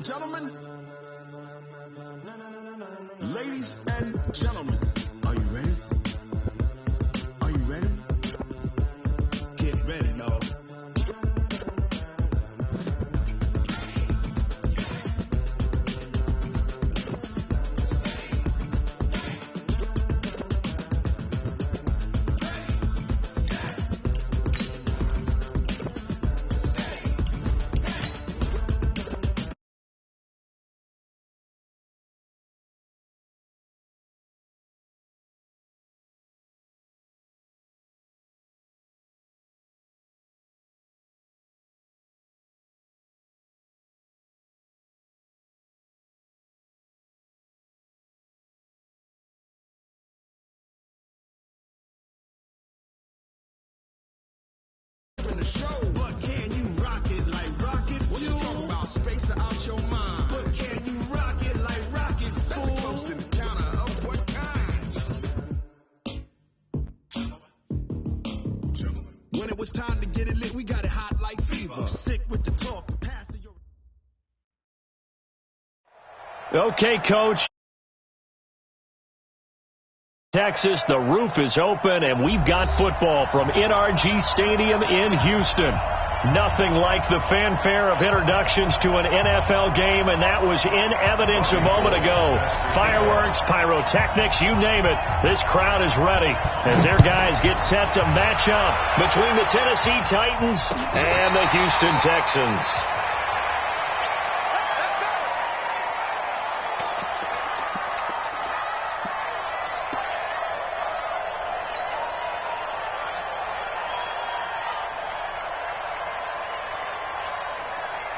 and gentlemen, ladies and gentlemen, are you ready? Are you ready? Get ready, dog. The show, but can you rock it like rocket? What you talking about? Space out your mind. But can you rock it like rockets? That's a close encounter of what kind? When it was time to get it lit, we got it hot like fever. Sick with the talk. Pass to your... Okay, Coach. Texas, the roof is open, and we've got football from NRG Stadium in Houston. Nothing like the fanfare of introductions to an NFL game, and that was in evidence a moment ago. Fireworks, pyrotechnics, you name it. This crowd is ready as their guys get set to match up between the Tennessee Titans and the Houston Texans.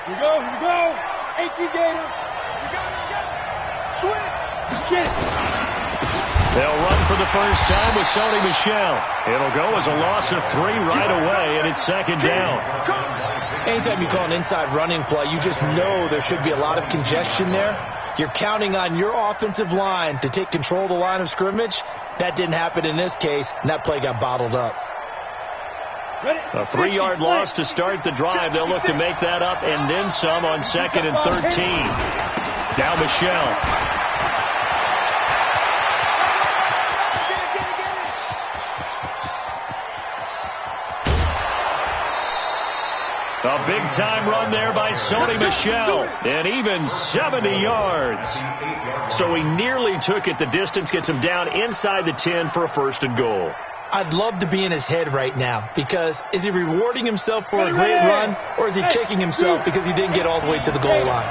Here we go. 18 Gator. You got it. Switch. They'll run for the first time with Sony Michel. It'll go as a loss of 3 right away, and it's second down. Anytime you call an inside running play, you just know there should be a lot of congestion there. You're counting on your offensive line to take control of the line of scrimmage. That didn't happen in this case, and that play got bottled up. A 3-yard loss to start the drive. They'll look to make that up and then some on 2nd and 13. Now Michel. A big-time run there by Sony Michel, and even 70 yards. So he nearly took it the distance, gets him down inside the 10 for a 1st and goal. I'd love to be in his head right now, because is he rewarding himself for a great run, or is he kicking himself because he didn't get all the way to the goal line?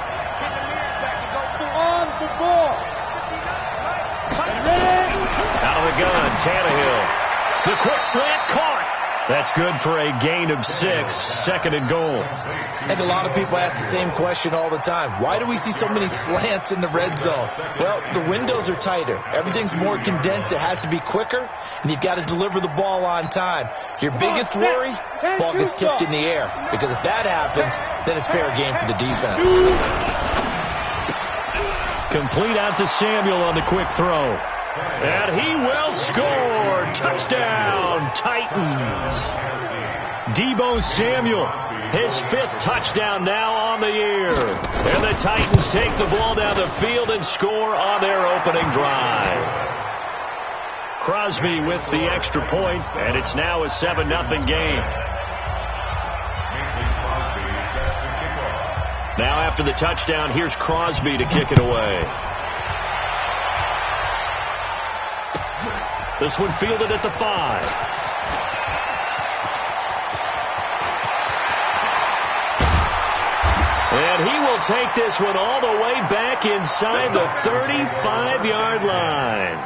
Out of the gun, Tannehill. The quick slant caught. That's good for a gain of 6, 2nd and goal. I think a lot of people ask the same question all the time. Why do we see so many slants in the red zone? Well, the windows are tighter. Everything's more condensed. It has to be quicker, and you've got to deliver the ball on time. Your biggest worry, ball gets tipped in the air, because if that happens, then it's fair game for the defense. Complete out to Samuel on the quick throw. And he will score. Touchdown, Titans. Deebo Samuel, his 5th touchdown now on the year. And the Titans take the ball down the field and score on their opening drive. Crosby with the extra point, and it's now a 7-0 game. Now after the touchdown, here's Crosby to kick it away. This one fielded at the 5. And he will take this one all the way back inside the 35-yard line.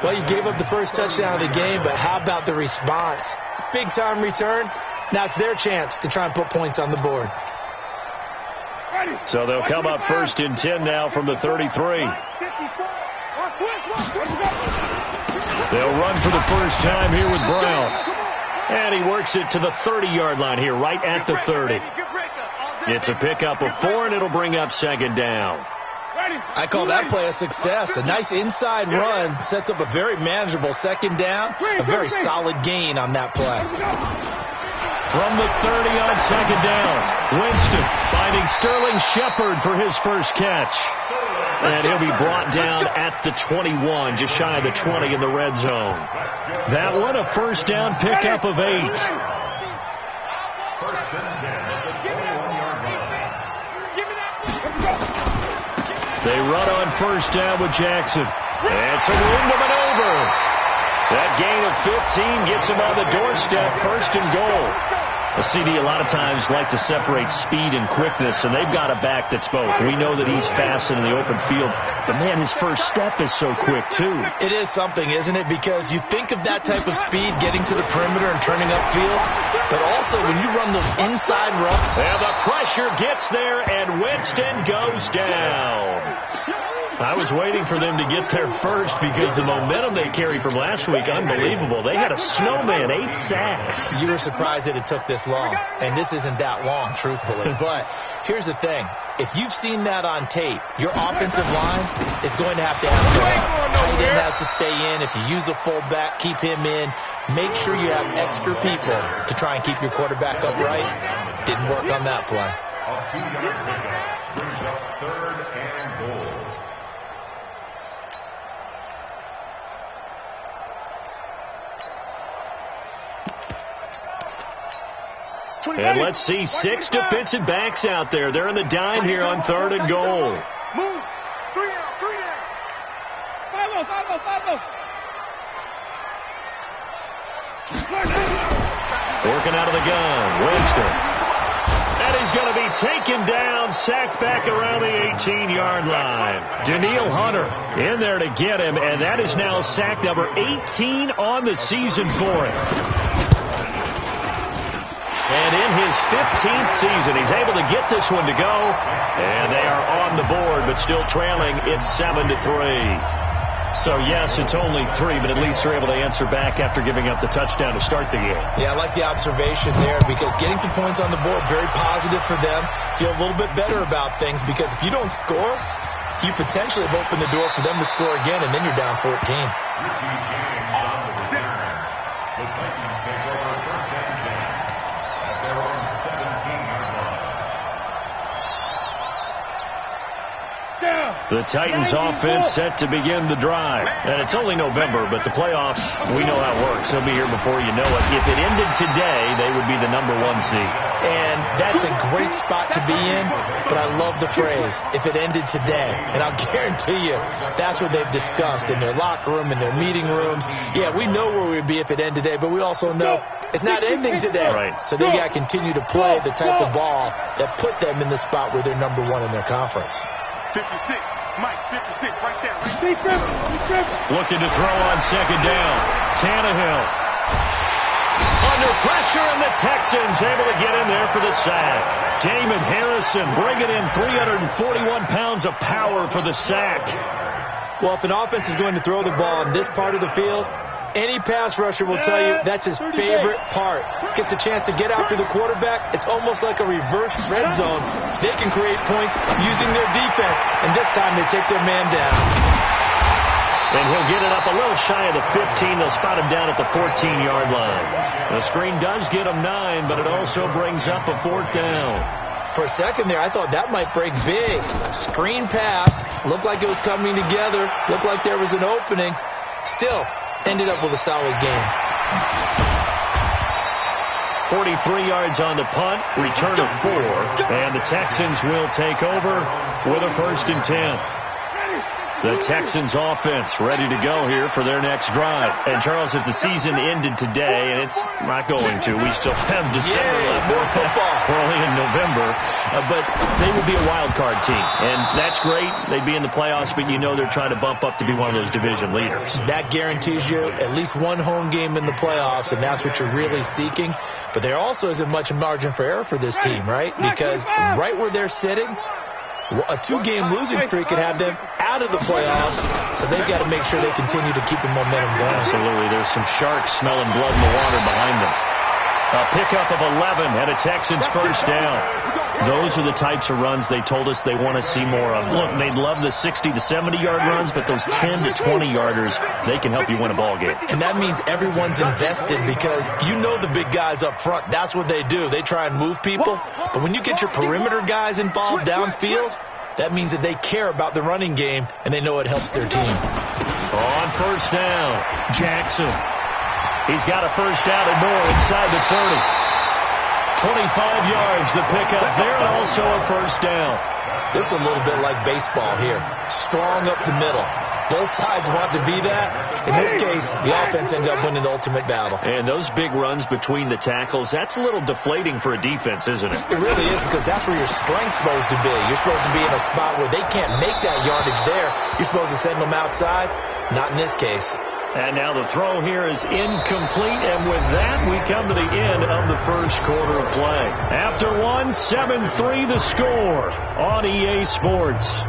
Well, you gave up the first touchdown of the game, but how about the response? Big-time return. Now it's their chance to try and put points on the board. So they'll come up 1st and 10 now from the 33. They'll run for the first time here with Brown. And he works it to the 30-yard line here, right at the 30. It's a pickup of 4, and it'll bring up 2nd down. I call that play a success. A nice inside run sets up a very manageable 2nd down. A very solid gain on that play. from the 30 on second down. Winston finding Sterling Shepard for his first catch. And he'll be brought down at the 21, just shy of the 20 in the red zone. That one, a first down pickup of 8. They run on first down with Jackson. And some room to maneuver. That gain of 15 gets him on the doorstep, first and goal. The CD a lot of times like to separate speed and quickness, and they've got a back that's both. We know that he's fast in the open field, but man, his first step is so quick too. It is something, isn't it? Because you think of that type of speed getting to the perimeter and turning upfield, but also when you run those inside runs. And the pressure gets there, and Winston goes down. I was waiting for them to get there first because the momentum they carried from last week, unbelievable. They had a snowman, 8 sacks. You were surprised that it took this long, and this isn't that long, truthfully. But here's the thing. If you've seen that on tape, your offensive line is going to have to ask for help. Tight end has to stay in. If you use a fullback, keep him in. Make sure you have extra people to try and keep your quarterback upright. Didn't work on that play. Brings up 3rd and goal. And let's see 6 defensive backs out there. They're in the dime here on 3rd and goal. Move. 3 out, 3 down. 5-0. Working out of the gun, Winston. And he's going to be taken down, sacked back around the 18-yard line. Daniil Hunter in there to get him, and that is now sack number 18 on the season for him. And in his 15th season, he's able to get this one to go. And they are on the board, but still trailing. It's 7-3. So, yes, it's only 3, but at least they're able to answer back after giving up the touchdown to start the game. Yeah, I like the observation there because getting some points on the board, very positive for them. Feel a little bit better about things because if you don't score, you potentially have opened the door for them to score again, and then you're down 14. Richie James on the return. The Vikings take over first and 10 at their own 17-yard line. The Titans offense set to begin the drive. And it's only November, but the playoffs, we know how it works. They'll be here before you know it. If it ended today, they would be the number 1 seed. And that's a great spot to be in, but I love the phrase, if it ended today. And I'll guarantee you, that's what they've discussed in their locker room, in their meeting rooms. Yeah, we know where we'd be if it ended today, but we also know it's not ending today. Right. So they got to continue to play the type of ball that put them in the spot where they're number 1 in their conference. 56. Mike, 56 right there. Looking to throw on second down. Tannehill. Under pressure, and the Texans able to get in there for the sack. Damon Harrison bringing in 341 pounds of power for the sack. Well, if an offense is going to throw the ball in this part of the field, any pass rusher will tell you that's his favorite part. Gets a chance to get after the quarterback. It's almost like a reverse red zone. They can create points using their defense, and this time they take their man down. And he'll get it up a little shy of the 15. They'll spot him down at the 14-yard line. The screen does get him 9, but it also brings up a 4th down. For a second there, I thought that might break big. Screen pass. Looked like it was coming together. Looked like there was an opening. Still, ended up with a solid game. 43 yards on the punt, return of 4, and the Texans will take over with a 1st and 10. The Texans offense ready to go here for their next drive. And Charles, if the season ended today, and it's not going to, we still have December left. More football. We're only in November, but they would be a wild card team, and that's great. They'd be in the playoffs, but you know they're trying to bump up to be one of those division leaders. That guarantees you at least one home game in the playoffs, and that's what you're really seeking. But there also isn't much margin for error for this team, right? Because right where they're sitting, a 2-game losing streak could have them out of the playoffs, so they've got to make sure they continue to keep the momentum going. Absolutely. There's some sharks smelling blood in the water behind them. A pickup of 11 and a Texans first down. Those are the types of runs they told us they want to see more of. Look, they'd love the 60 to 70-yard runs, but those 10 to 20-yarders, they can help you win a ball game. And that means everyone's invested because you know the big guys up front. That's what they do. They try and move people. But when you get your perimeter guys involved downfield, that means that they care about the running game, and they know it helps their team. On first down, Jackson. He's got a first down and more inside the 30. 25 yards the pickup there, and also a first down. This is a little bit like baseball here. Strong up the middle. Both sides want to be that. In this case, the offense ends up winning the ultimate battle. And those big runs between the tackles, that's a little deflating for a defense, isn't it? It really is, because that's where your strength's supposed to be. You're supposed to be in a spot where they can't make that yardage there. You're supposed to send them outside. Not in this case. And now the throw here is incomplete, and with that, we come to the end of the first quarter of play. After one, 7-3 the score on EA Sports.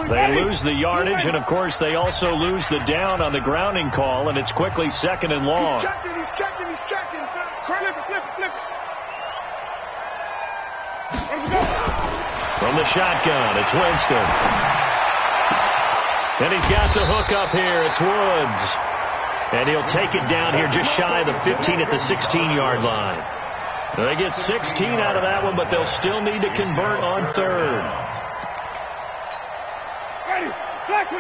They lose the yardage, and, of course, they also lose the down on the grounding call, and it's quickly second and long. He's checking. Flip it. From the shotgun, it's Winston. And he's got the hook up here. It's Woods. And he'll take it down here just shy of the 15 at the 16-yard line. They get 16 out of that one, but they'll still need to convert on third. Ready. Let's go,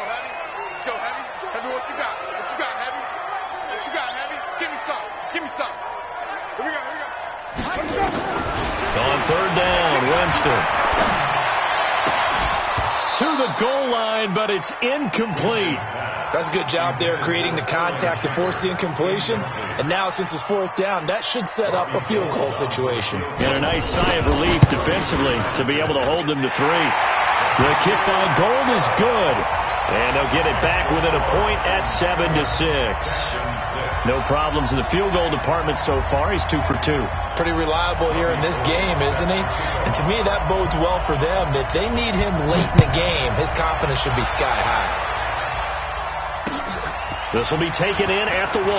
Heavy. Heavy, what you got? Heavy? Give me some. Here we go. On third down, Winston. To the goal line, but it's incomplete. That's a good job there creating the contact to force the incompletion. And now, since it's fourth down, that should set up a field goal situation. And a nice sigh of relief defensively to be able to hold them to 3. The kick by Gold is good. And they'll get it back within a point at 7-6. No problems in the field goal department so far. He's 2 for 2. Pretty reliable here in this game, isn't he? And to me, that bodes well for them. If they need him late in the game, his confidence should be sky high. This will be taken in at the 1.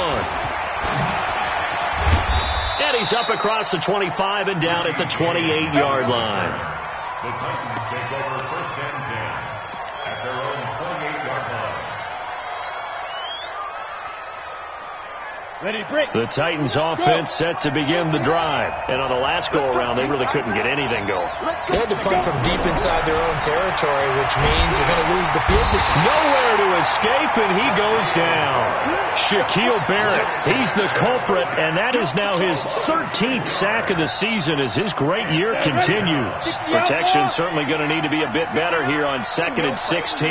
And he's up across the 25 and down at the 28-yard line. The Titans take over first and 10 at their own 28-yard line. Ready, break. The Titans offense set to begin the drive. And on the last go-around, they really couldn't get anything going. They had to punt from deep inside their own territory, which means they're going to lose the field. Nowhere to escape, and he goes down. Shaquille Barrett, he's the culprit, and that is now his 13th sack of the season as his great year continues. Protection certainly going to need to be a bit better here on 2nd and 16.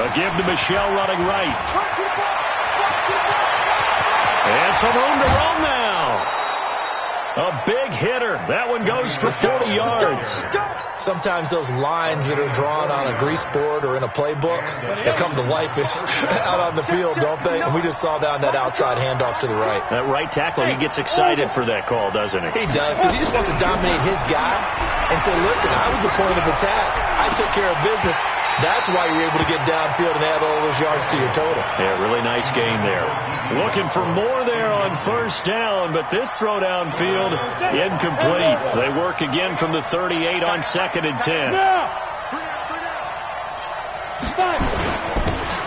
A give to Michelle running right. And some room to run now. A big hitter. That one goes for 40 yards. Sometimes those lines that are drawn on a grease board or in a playbook, they come to life out on the field, don't they? And we just saw down that outside handoff to the right. That right tackle, he gets excited for that call, doesn't he? He does, because he just wants to dominate his guy and say, listen, I was the point of attack. I took care of business. That's why you're able to get downfield and add all those yards to your total. Yeah, really nice game there. Looking for more there on first down, but this throw downfield, incomplete. They work again from the 38 on 2nd and 10.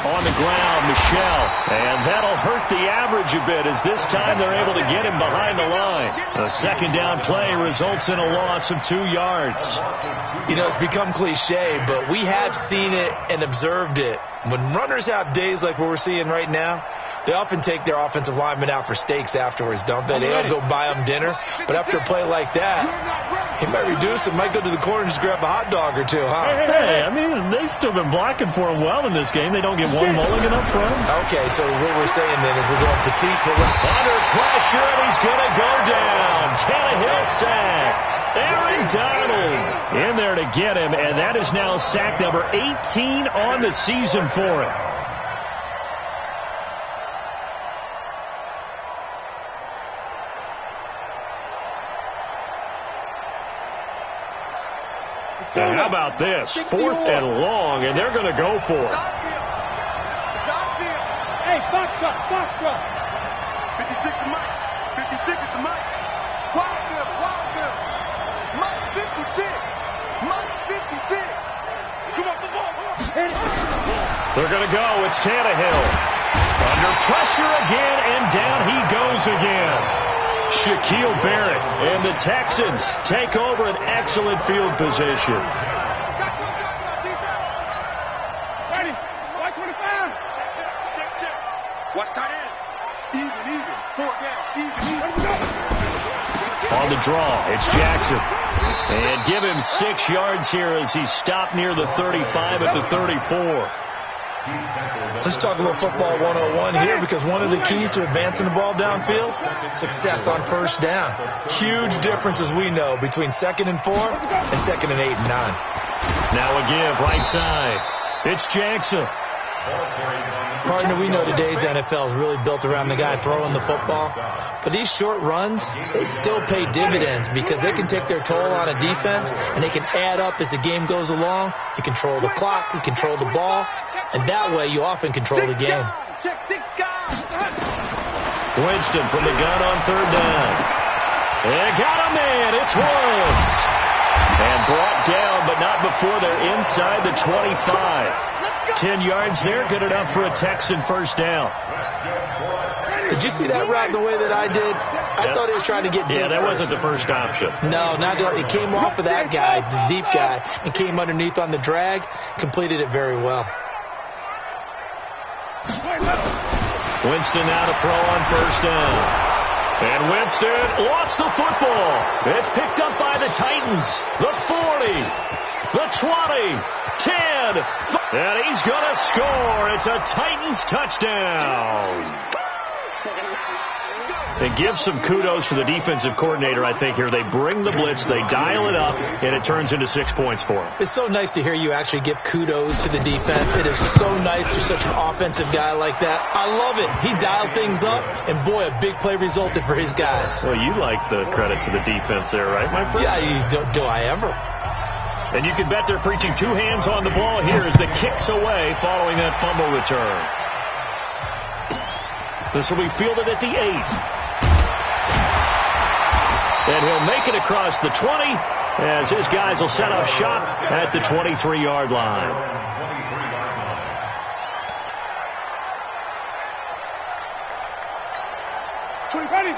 On the ground, Michelle. And that'll hurt the average a bit as this time they're able to get him behind the line. A second down play results in a loss of 2 yards. You know, it's become cliche, but we have seen it and observed it. When runners have days like what we're seeing right now, they often take their offensive linemen out for steaks afterwards, don't they? They don't go buy them dinner. But after a play like that, he might reduce it, might go to the corner and just grab a hot dog or two, huh? Hey, I mean, they've still been blocking for him well in this game. They don't get one mulligan up front. Okay, so what we're saying then is we're going petite for under pressure, and he's going to go down. Tannehill sacked. Aaron Donald in there to get him, and that is now sack number 18 on the season for him. And how about this? 4th and long, and they're going to go for it. Hey, Foxtrot. 56 to Mike. 56 is to Mike. Wild. Mike 56. Mike 56. Come on, the ball. They're going to go. It's Tannehill. Under pressure again, and down he goes again. Shaquille Barrett and the Texans take over an excellent field position. Ready? White 25. Check. Watch tight end. Even. 4th down. Even. On the draw, it's Jackson. And give him 6 yards here as he's stopped near the 35 at the 34. Let's talk a little football 101 here, because one of the keys to advancing the ball downfield, success on 1st down. Huge difference, as we know, between 2nd and 4 and 2nd and 8 and 9. Now a give, right side. It's Jackson. Partner, we know today's NFL is really built around the guy throwing the football. But these short runs, they still pay dividends because they can take their toll on a defense, and they can add up as the game goes along. You control the clock, you control the ball, and that way you often control the game. Winston from the gun on 3rd down. They got a man. It's Woods. And brought down, but not before they're inside the 25. 10 yards there, good enough for a Texan 1st down. Did you see that route the way that I did? I thought he was trying to get deep. Yeah, that wasn't the first option. No, it came off of that guy, the deep guy, and came underneath on the drag, completed it very well. Winston now to throw on 1st down. And Winston lost the football. It's picked up by the Titans. The 40, the 20, 10, and he's going to score. It's a Titans touchdown. And give some kudos to the defensive coordinator, I think, here. They bring the blitz, they dial it up, and it turns into 6 points for him. It's so nice to hear you actually give kudos to the defense. It is so nice for such an offensive guy like that. I love it. He dialed things up, and boy, a big play resulted for his guys. Well, you like the credit to the defense there, right, my friend? Yeah, do I ever? And you can bet they're preaching 2 hands on the ball here as the kick's away following that fumble return. This will be fielded at the 8. And he'll make it across the 20 as his guys will set up shop at the 23-yard line.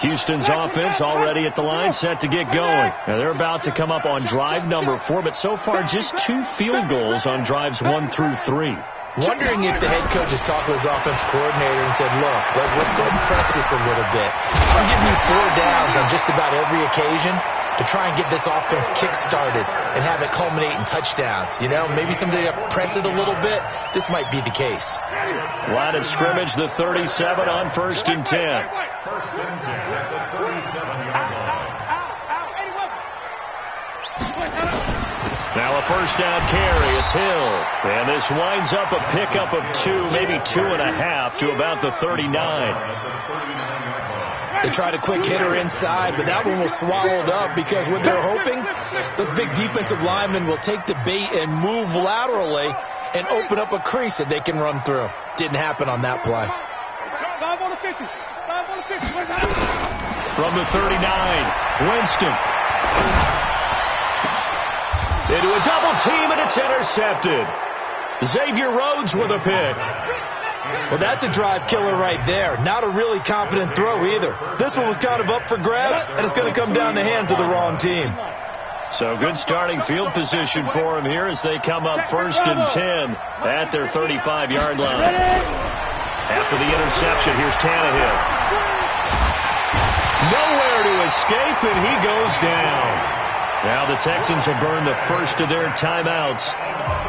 Houston's offense already at the line, set to get going. Now they're about to come up on drive number 4, but so far just 2 field goals on drives 1 through 3. Wondering if the head coach has talked with his offense coordinator and said, look, let's go ahead and press this a little bit. I'm giving you 4 downs on just about every occasion to try and get this offense kick-started and have it culminate in touchdowns. You know, maybe somebody press it a little bit. This might be the case. Line of scrimmage, the 37 on 1st and 10. 1st and 10 at the 37-yard line. Now a 1st down carry. It's Hill. And this winds up a pickup of 2, maybe 2.5 to about the 39. They tried a quick hitter inside, but that one was swallowed up because what they're hoping, those big defensive linemen will take the bait and move laterally and open up a crease that they can run through. Didn't happen on that play. 5 on the 50. 5 on the 50. From the 39, Winston. Into a double team, and it's intercepted. Xavier Rhodes with a pick. Well, that's a drive killer right there. Not a really confident throw either. This one was kind of up for grabs, and it's going to come down the hands of the wrong team. So good starting field position for him here as they come up 1st and 10 at their 35-yard line. After the interception, here's Tannehill. Nowhere to escape, and he goes down. Now the Texans will burn the first of their timeouts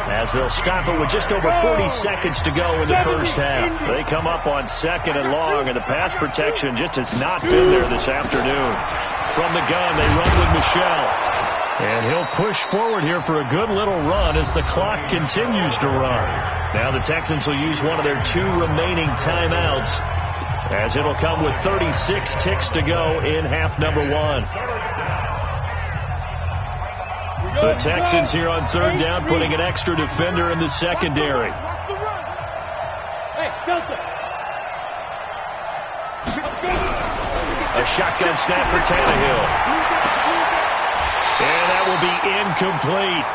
as they'll stop it with just over 40 seconds to go in the first half. They come up on 2nd and long, and the pass protection just has not been there this afternoon. From the gun, they run with Michel. And he'll push forward here for a good little run as the clock continues to run. Now the Texans will use one of their 2 remaining timeouts as it'll come with 36 ticks to go in half number 1. The Texans here on third down, putting an extra defender in the secondary. Hey, Delta. A shotgun snap for Tannehill. And that will be incomplete.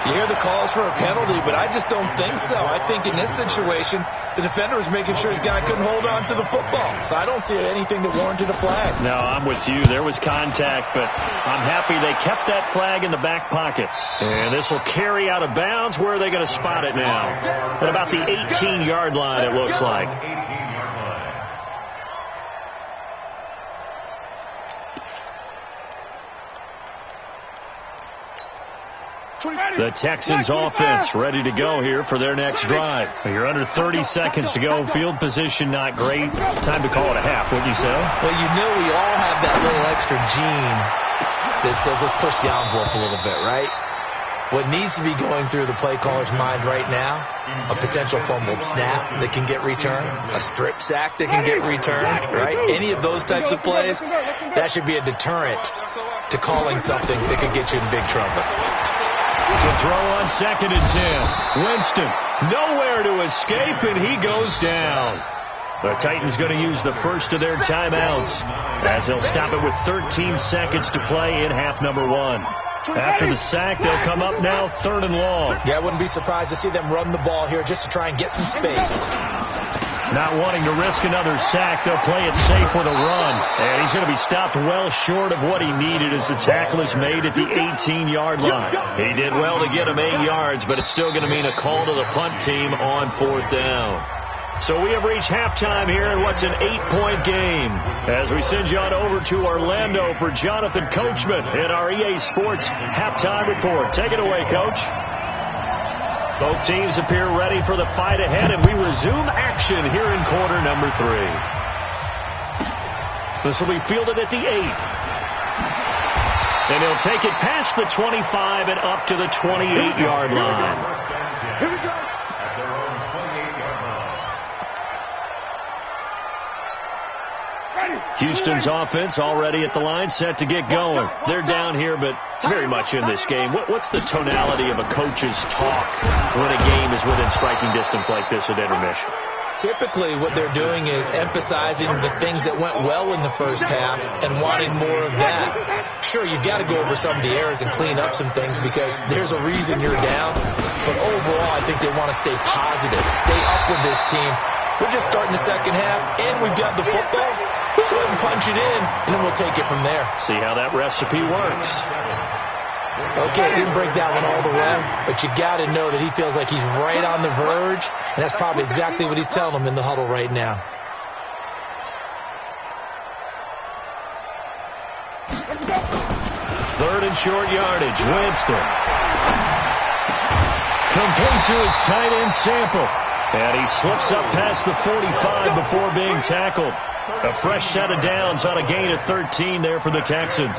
You hear the calls for a penalty, but I just don't think so. I think in this situation, the defender was making sure his guy couldn't hold on to the football. So I don't see anything that warranted a flag. No, I'm with you. There was contact, but I'm happy they kept that flag in the back pocket. And this will carry out of bounds. Where are they going to spot it now? At about the 18-yard line, it looks like. 18-yard line. The Texans offense ready to go here for their next drive. You're under 30 seconds to go. Field position not great. Time to call it a half, wouldn't you say? Well, you know we all have that little extra gene that says let's push the envelope a little bit, right? What needs to be going through the play caller's mind right now, a potential fumbled snap that can get returned, a strip sack that can get returned, right? Any of those types of plays, that should be a deterrent to calling something that could get you in big trouble. To throw on 2nd and 10. Winston, nowhere to escape, and he goes down. The Titans going to use the first of their timeouts as they'll stop it with 13 seconds to play in half number 1. After the sack, they'll come up now 3rd and long. Yeah, I wouldn't be surprised to see them run the ball here just to try and get some space. Not wanting to risk another sack, they'll play it safe with a run. And he's going to be stopped well short of what he needed as the tackle is made at the 18-yard line. He did well to get him 8 yards, but it's still going to mean a call to the punt team on 4th down. So we have reached halftime here in what's an 8-point game. As we send you on over to Orlando for Jonathan Coachman in our EA Sports halftime report. Take it away, Coach. Both teams appear ready for the fight ahead, and we resume action here in quarter number 3. This will be fielded at the 8. And he'll take it past the 25 and up to the 28-yard line. Here we go. At their own 28-yard line. Houston's offense already at the line, set to get going. They're down here, but very much in this game. What's the tonality of a coach's talk when a game is within striking distance like this at intermission? Typically, what they're doing is emphasizing the things that went well in the first half and wanting more of that. Sure, you've got to go over some of the errors and clean up some things because there's a reason you're down. But overall, I think they want to stay positive, stay up with this team. We're just starting the second half, and we've got the football. Let's go ahead and punch it in, and then we'll take it from there. See how that recipe works. Okay, didn't break that one all the way, but you got to know that he feels like he's right on the verge, and that's probably exactly what he's telling them in the huddle right now. Third and short yardage. Winston. Complete to his tight end Sample. And he slips up past the 45 before being tackled. A fresh set of downs on a gain of 13 there for the Texans.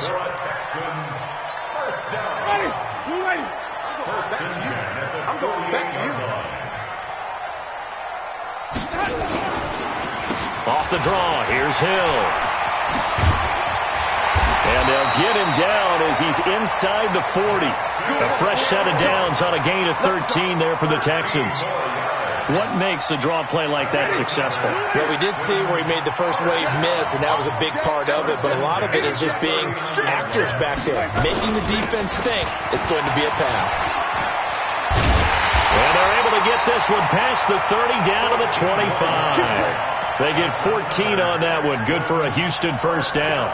I'm going back to you. Off the draw, here's Hill. And they'll get him down as he's inside the 40. A fresh set of downs on a gain of 13 there for the Texans. What makes a draw play like that successful? Well, we did see where he made the first wave miss, and that was a big part of it. But a lot of it is just being actors back there, making the defense think it's going to be a pass. And they're able to get this one past the 30 down to the 25. They get 14 on that one. Good for a Houston first down.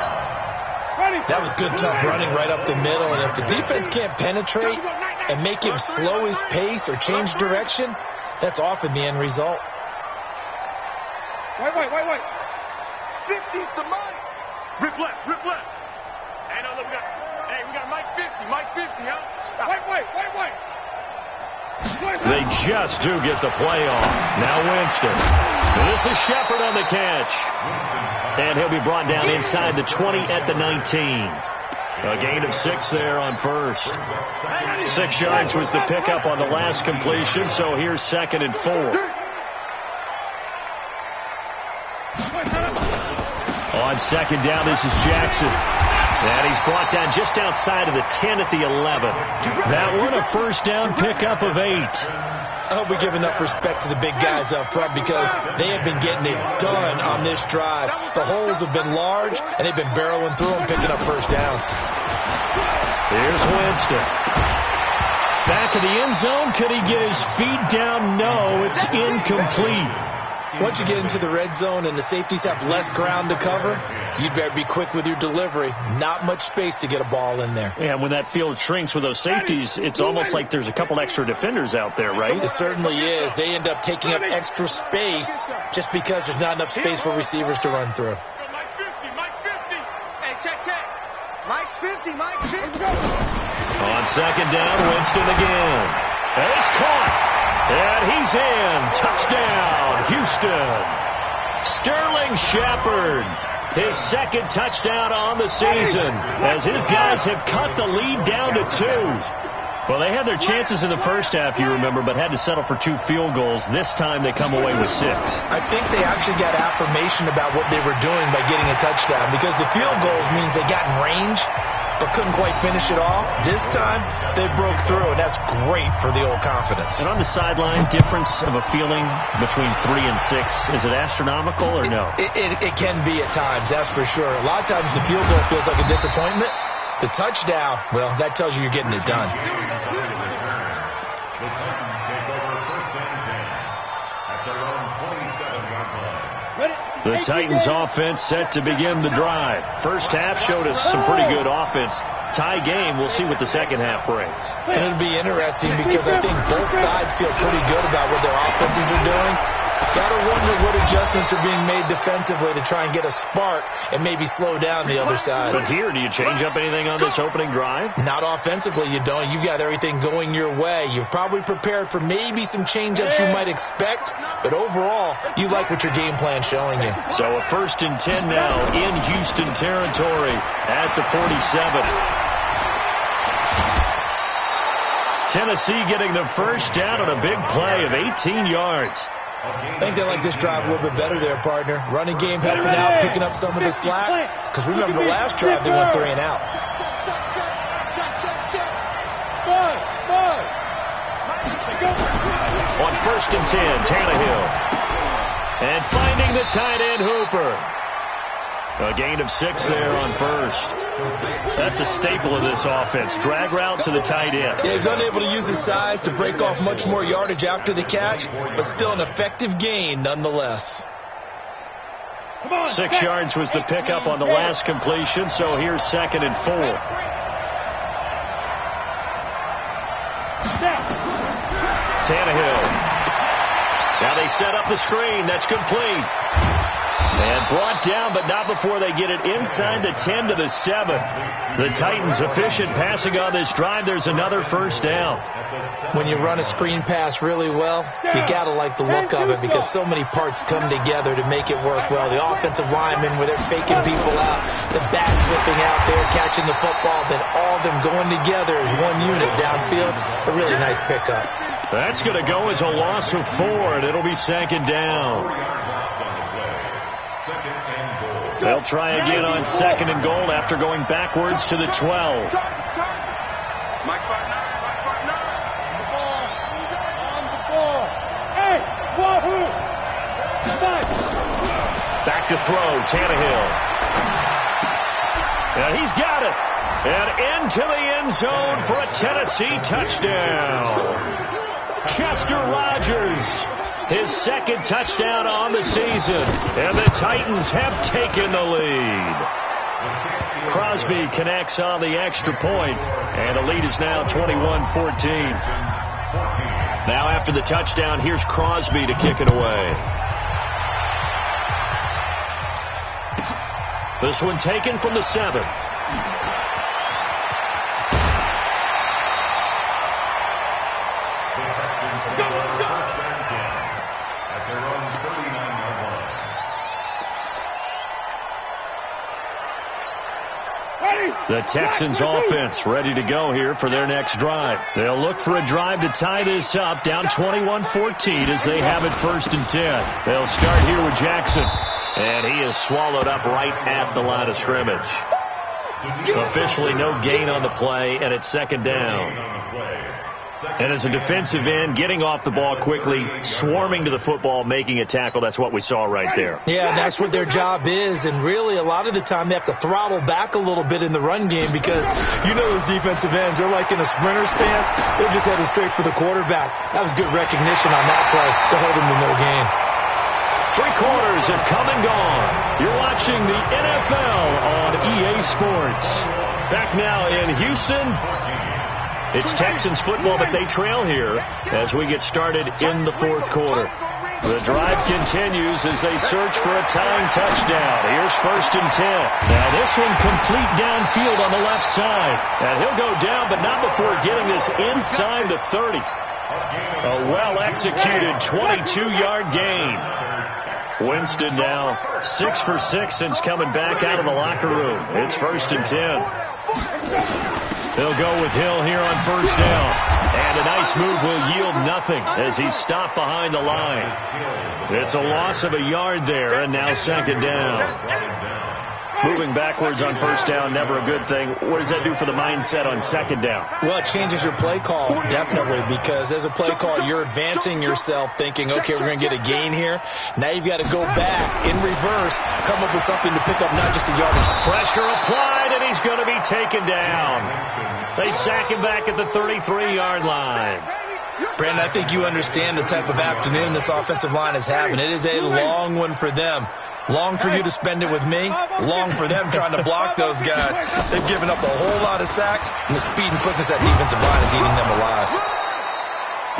That was good, tough running right up the middle. And if the defense can't penetrate and make him slow his pace or change direction, that's often the end result. Wait. 50's the Mike. Rip left. Hey, no, look, we got Mike 50, huh? Stop. Wait. They just do get the play off. Now Winston. This is Shepard on the catch. And he'll be brought down inside the 20 at the 19. A gain of 6 there on first. 6 yards was the pickup on the last completion, so here's 2nd and 4. On second down, this is Jackson. And he's brought down just outside of the 10 at the 11. That one a first down pickup of 8. I hope we give enough respect to the big guys up front because they have been getting it done on this drive. The holes have been large, and they've been barreling through them, picking up first downs. Here's Winston. Back of the end zone. Could he get his feet down? No, it's incomplete. Once you get into the red zone and the safeties have less ground to cover, you'd better be quick with your delivery. Not much space to get a ball in there. Yeah, when that field shrinks with those safeties, it's almost like there's a couple extra defenders out there, right? It certainly is. They end up taking up extra space just because there's not enough space for receivers to run through. Mike 50, Mike 50. Hey, check. Mike's 50, Mike's 50. On second down, Winston again. And it's caught. And he's in. Touchdown, Houston. Sterling Shepard, his second touchdown on the season, as his guys have cut the lead down to 2. Well, they had their chances in the first half, you remember, but had to settle for 2 field goals. This time they come away with 6. I think they actually got affirmation about what they were doing by getting a touchdown, because the field goals means they got in range but couldn't quite finish it off. This time, they broke through, and that's great for the old confidence. And on the sideline, difference of a feeling between 3 and 6, is it astronomical or no? It can be at times, that's for sure. A lot of times the field goal feels like a disappointment. The touchdown, well, that tells you you're getting it done. The Titans take over first and 10 at their own 27-yard line. The Titans offense set to begin the drive. First half showed us some pretty good offense. Tie game, we'll see what the second half brings. And it'll be interesting because I think both sides feel pretty good about what their offenses are doing. Gotta wonder what adjustments are being made defensively to try and get a spark and maybe slow down the other side. But here, do you change up anything on this opening drive? Not offensively, you don't. You've got everything going your way. You've probably prepared for maybe some change-ups you might expect, but overall, you like what your game plan's showing you. So a first and 10 now in Houston territory at the 47. Tennessee getting the first down on a big play of 18 yards. I think they like this drive a little bit better there, partner. Running game helping out, picking up some of the slack. Because remember, last drive they went 3 and out. On first and 10, Tannehill. And finding the tight end, Hooper. A gain of 6 there on first. That's a staple of this offense. Drag route to the tight end. Yeah, he's unable to use his size to break off much more yardage after the catch, but still an effective gain nonetheless. 6 yards was the pickup on the last completion, so here's 2nd and 4. Tannehill. Now they set up the screen. That's complete. And brought down, but not before they get it inside the 10 to the 7. The Titans efficient passing on this drive. There's another first down. When you run a screen pass really well, you got to like the look of it because so many parts come together to make it work well. The offensive linemen, where they're faking people out, the back slipping out there, catching the football, then all of them going together as one unit downfield. A really nice pickup. That's going to go as a loss of 4, and it'll be 2nd down. They'll try again on 2nd and goal after going backwards to the 12. Mike 5-9, Mike 5-9. On the ball. Hey, wahoo! Back to throw, Tannehill. And he's got it. And into the end zone for a Tennessee touchdown. Chester Rogers. His 2nd touchdown on the season. And the Titans have taken the lead. Crosby connects on the extra point, and the lead is now 21-14. Now after the touchdown, here's Crosby to kick it away. This one taken from the 7. The Texans offense ready to go here for their next drive. They'll look for a drive to tie this up, down 21-14 as they have it 1st and 10. They'll start here with Jackson. And he is swallowed up right at the line of scrimmage. Officially no gain on the play, and it's second down. And as a defensive end, getting off the ball quickly, swarming to the football, making a tackle, that's what we saw right there. Yeah, that's what their job is. And really, a lot of the time, they have to throttle back a little bit in the run game because you know those defensive ends, they're like in a sprinter stance. They're just headed straight for the quarterback. That was good recognition on that play to hold them to no gain. 3 quarters have come and gone. You're watching the NFL on EA Sports. Back now in Houston. It's Texans football, but they trail here as we get started in the 4th quarter. The drive continues as they search for a tying touchdown. Here's 1st and 10. Now this one complete downfield on the left side. And he'll go down, but not before getting this inside the 30. A well-executed 22-yard gain. Winston now 6 for 6 since coming back out of the locker room. It's 1st and 10. They'll go with Hill here on 1st down. And a nice move will yield nothing as he's stopped behind the line. It's a loss of a yard there, and now 2nd down. Moving backwards on 1st down, never a good thing. What does that do for the mindset on 2nd down? Well, it changes your play call, definitely, because as a play call, you're advancing yourself thinking, okay, we're going to get a gain here. Now you've got to go back in reverse, come up with something to pick up, not just a yardage. Pressure applied, and he's going to be taken down. They sack him back at the 33-yard line. Brandon, I think you understand the type of afternoon this offensive line is having. It is a long one for them. Long for you to spend it with me. Long for them trying to block those guys. They've given up a whole lot of sacks, and the speed and quickness that defensive line is eating them alive.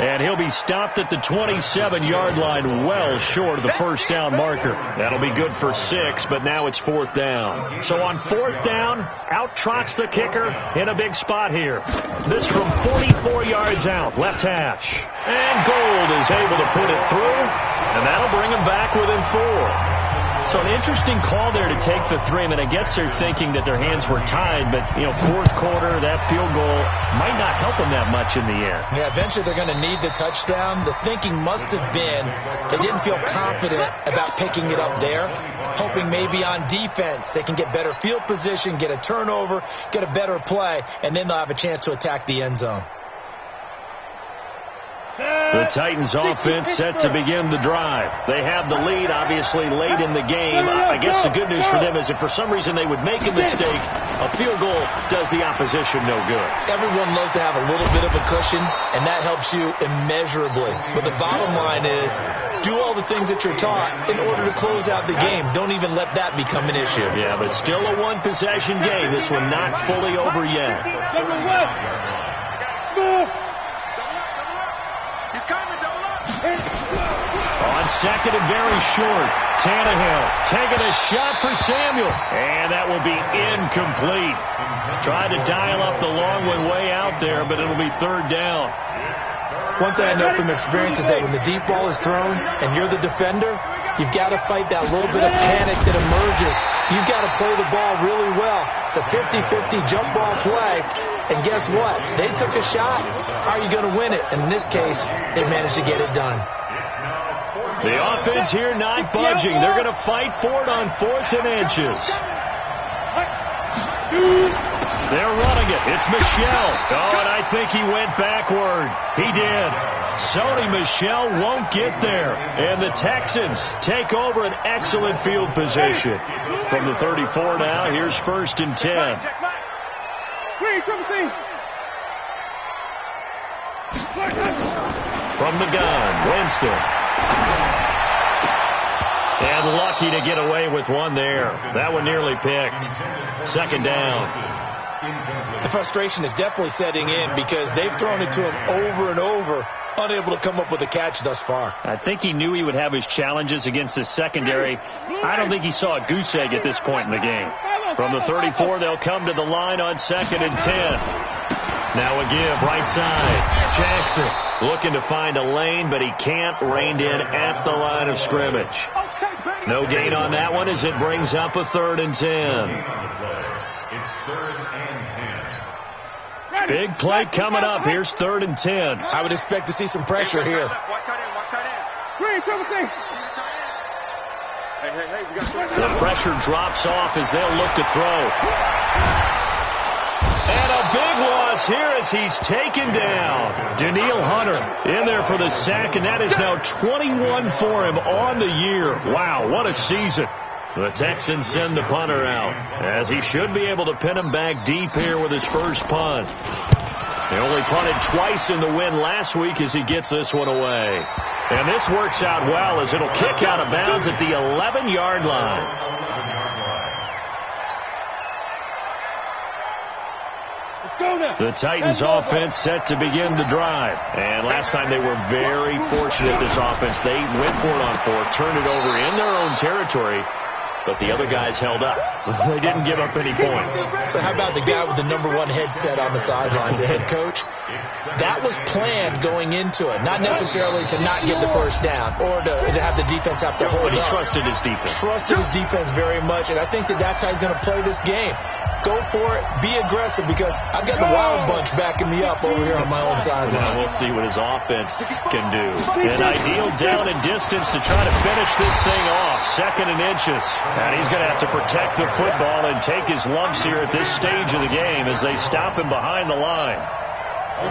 And he'll be stopped at the 27-yard line, well short of the 1st down marker. That'll be good for 6, but now it's 4th down. So on 4th down, out trots the kicker in a big spot here. This from 44 yards out, left hash. And Gold is able to put it through, and that'll bring him back within 4. So an interesting call there to take the 3. I mean, I guess they're thinking that their hands were tied, but, 4th quarter, that field goal might not help them that much in the end. Yeah, eventually they're going to need the touchdown. The thinking must have been they didn't feel confident about picking it up there, hoping maybe on defense they can get better field position, get a turnover, get a better play, and then they'll have a chance to attack the end zone. The Titans offense set to begin the drive. They have the lead, obviously, late in the game. I guess the good news for them is if for some reason they would make a mistake, a field goal does the opposition no good. Everyone loves to have a little bit of a cushion, and that helps you immeasurably. But the bottom line is do all the things that you're taught in order to close out the game. Don't even let that become an issue. Yeah, but still a one-possession game. This one not fully over yet. On 2nd and very short, Tannehill taking a shot for Samuel. And that will be incomplete. Tried to dial up the long one way out there, but it'll be 3rd down. One thing I know from experience is that when the deep ball is thrown and you're the defender, you've got to fight that little bit of panic that emerges. You've got to play the ball really well. It's a 50-50 jump ball play. And guess what? They took a shot. How are you going to win it? And in this case, they managed to get it done. The offense here not budging. They're going to fight for it on 4th and inches. They're running it. It's Michel. Oh, and I think he went backward. He did. Sony Michel won't get there. And the Texans take over an excellent field position. From the 34 now, here's 1st and 10. From the gun, Winston. And lucky to get away with one there. That one nearly picked. 2nd down. The frustration is definitely setting in because they've thrown it to him over and over, unable to come up with a catch thus far. I think he knew he would have his challenges against his secondary. I don't think he saw a goose egg at this point in the game. From the 34, they'll come to the line on 2nd and 10. Now a give, right side. Jackson looking to find a lane, but he can't. Reined in at the line of scrimmage. No gain on that one as it brings up a 3rd and 10. It's 3rd and 10. Big play coming up. Here's 3rd and 10. I would expect to see some pressure here. The pressure drops off as they'll look to throw. And a big loss here as he's taken down. Danielle Hunter in there for the sack, and that is now 21 for him on the year. Wow, what a season. The Texans send the punter out, as he should be able to pin him back deep here with his first punt. He only punted twice in the win last week as he gets this one away. And this works out well as it'll kick out of bounds at the 11-yard line. The Titans offense set to begin the drive. And last time they were very fortunate, this offense. They went for it on fourth, turned it over in their own territory, but the other guys held up. They didn't give up any points. So how about the guy with the #1 headset on the sidelines, the head coach? That was planned going into it, not necessarily to not get the first down or to have the defense have to hold But he up. trusted his defense. Trusted his defense very much, and I think that's how he's going to play this game. Go for it. Be aggressive, because I've got the Wild Bunch backing me up over here on my own sideline. Now we'll see what his offense can do. An ideal down and distance to try to finish this thing off. 2nd and inches. And he's going to have to protect the football and take his lumps here at this stage of the game as they stop him behind the line.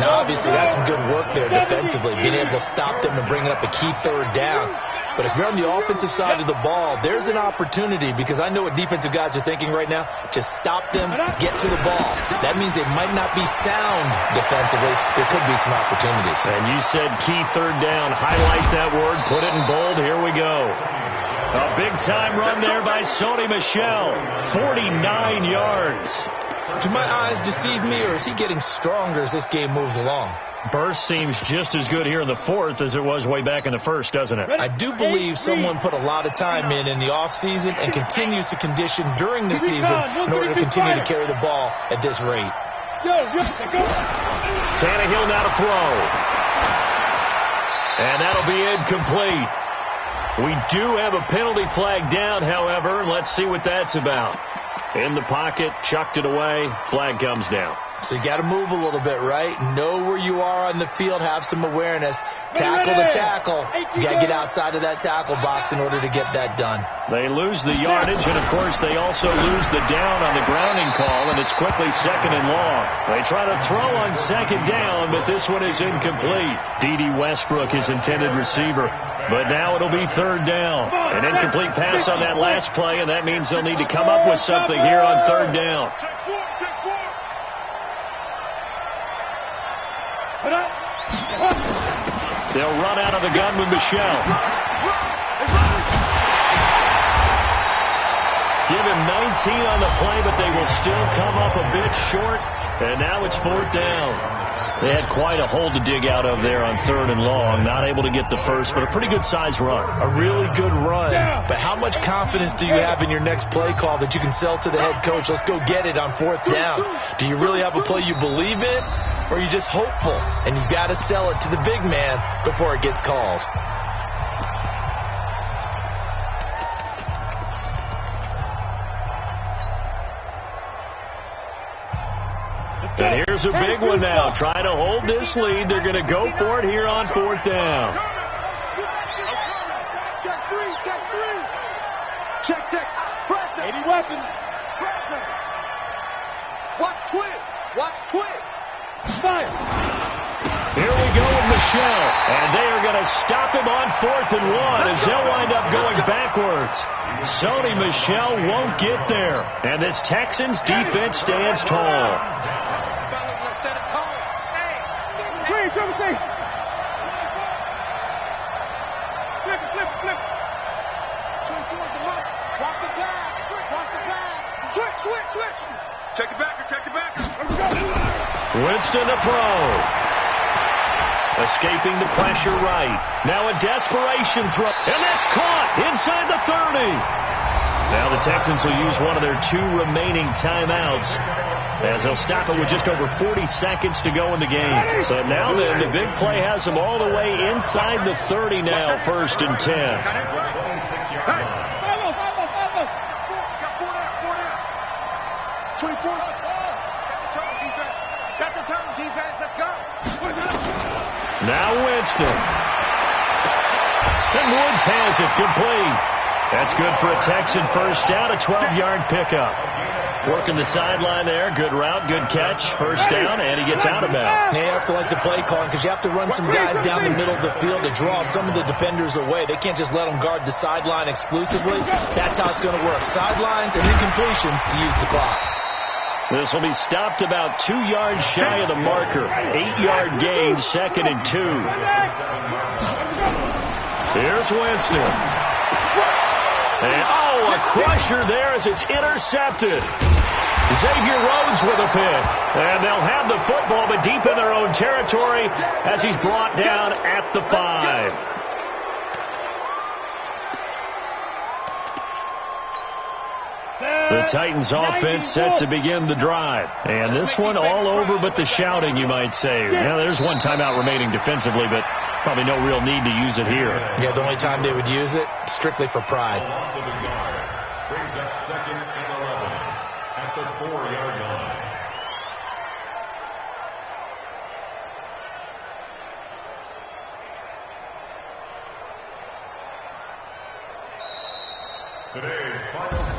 Now, obviously, that's some good work there defensively, being able to stop them and bring up a key third down. But if you're on the offensive side of the ball, there's an opportunity, because I know what defensive guys are thinking right now. Just stop them, get to the ball. That means they might not be sound defensively. There could be some opportunities. And you said key third down. Highlight that word. Put it in bold. Here we go. A big-time run there by Sony Michel. 49 yards. Do my eyes deceive me, or is he getting stronger as this game moves along? Burst seems just as good here in the fourth as it was way back in the first, doesn't it? I do believe someone put a lot of time in the offseason and continues to condition during the season in order to continue to carry the ball at this rate. Tannehill now to throw. And that'll be incomplete. We do have a penalty flag down, however. Let's see what that's about. In the pocket, chucked it away. Flag comes down. So you got to move a little bit, right? Know where you are on the field. Have some awareness. Tackle to tackle. You got to get outside of that tackle box in order to get that done. They lose the yardage, and, of course, they also lose the down on the grounding call, and it's quickly 2nd and long. They try to throw on 2nd down, but this one is incomplete. D.D. Westbrook, his intended receiver. But now it'll be 3rd down. An incomplete pass on that last play, and that means they'll need to come up with something here on 3rd down. They'll run out of the gun with Michel. Give him 19 on the play, but they will still come up a bit short. And now it's 4th down. They had quite a hole to dig out of there on 3rd and long. Not able to get the first, but a pretty good size run. A really good run. But how much confidence do you have in your next play call that you can sell to the head coach? Let's go get it on 4th down. Do you really have a play you believe in? Or are you just hopeful? And you've got to sell it to the big man before it gets called. And here's a big one now. Trying to hold this lead. They're going to go for it here on 4th down. Check 3, check 3. Check. Pressure. 80 weapons. Pressure. Watch twins. Watch twins. Fire. Here we go with Michel. And they are going to stop him on 4th and 1 as they'll wind up going backwards. Sony Michel won't get there. And this Texans defense stands tall. Flip. Watch the pass. Switch. Check the backer. Winston to throw. Escaping the pressure right. Now a desperation throw. And that's caught inside the 30. Now the Texans will use one of their 2 remaining timeouts as they'll stop it with just over 40 seconds to go in the game. So now then, the big play has them all the way inside the 30 now, 1st and 10. Hey. Got 4 down. 24. Set the tone, defense. Let's go. Now Winston. And Woods has it complete. That's good for a Texan first down, a 12-yard pickup. Working the sideline there. Good route, good catch. First down, and he gets out of bounds. You have to like the play calling because you have to run some guys down the middle of the field to draw some of the defenders away. They can't just let them guard the sideline exclusively. That's how it's going to work. Sidelines and incompletions to use the clock. This will be stopped about 2 yards shy of the marker. 8-yard gain, 2nd and 2. Here's Winston. And, a crusher there as it's intercepted. Xavier Rhodes with a pick. And they'll have the football, but deep in their own territory as he's brought down at the 5. The Titans offense set to begin the drive. And this one all over but the shouting, you might say. Now, there's one timeout remaining defensively, but probably no real need to use it here. Yeah, the only time they would use it, strictly for pride. Brings up 2nd and 11 at the 4-yard line.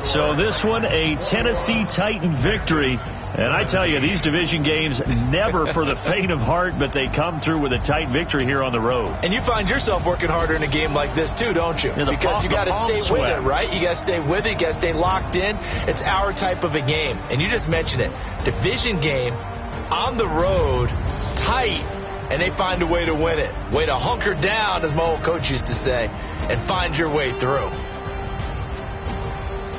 So this one, a Tennessee Titan victory. And I tell you, these division games, never for the faint of heart, but they come through with a tight victory here on the road. And you find yourself working harder in a game like this, too, don't you? Because you got to stay with it, right? You got to stay with it. You got to stay locked in. It's our type of a game. And you just mentioned it. Division game, on the road, tight, and they find a way to win it. Way to hunker down, as my old coach used to say, and find your way through.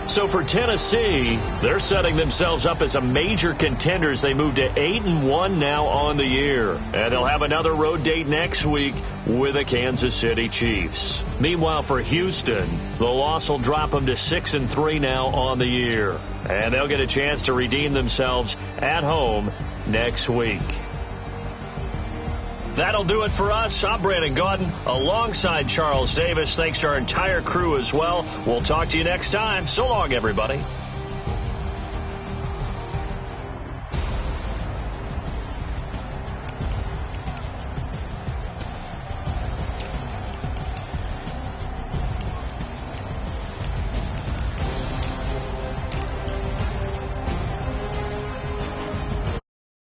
So for Tennessee, they're setting themselves up as a major contender as they move to 8-1 now on the year. And they'll have another road date next week with the Kansas City Chiefs. Meanwhile, for Houston, the loss will drop them to 6-3 now on the year. And they'll get a chance to redeem themselves at home next week. That'll do it for us. I'm Brandon Gaudin alongside Charles Davis. Thanks to our entire crew as well. We'll talk to you next time. So long, everybody.